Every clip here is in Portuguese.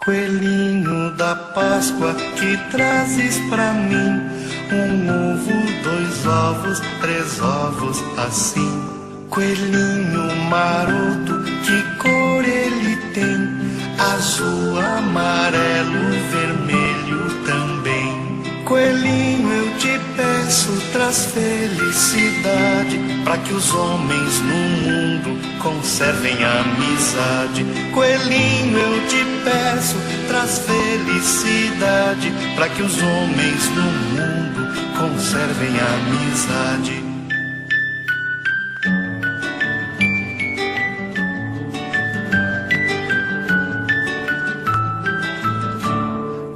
Coelhinho da Páscoa que trazes pra mim um ovo, 2 ovos, 3 ovos assim. Coelhinho maroto, que cor ele tem? Azul, amarelo, vermelho também. Coelhinho, eu te peço, traz felicidade, pra que os homens no mundo conservem a amizade. Coelhinho, eu te peço, traz felicidade, pra que os homens no mundo conservem a amizade.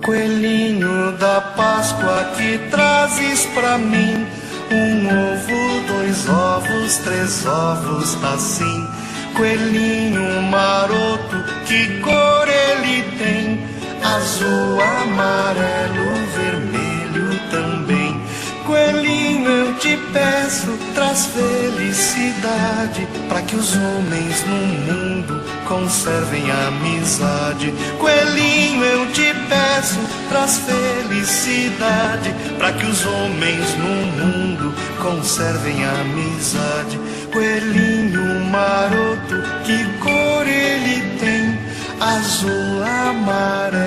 Coelhinho da Páscoa que trazes pra mim um ovo, 2 ovos, 3 ovos assim. Coelhinho maroto, que cor ele tem? Azul, amarelo, vermelho também. Coelhinho, eu te peço, traz felicidade, pra que os homens no mundo conservem a amizade. Coelhinho, eu te peço, traz felicidade, pra que os homens no mundo conservem a amizade. Coelhinho maroto, que cor ele tem? Azul, amarelo,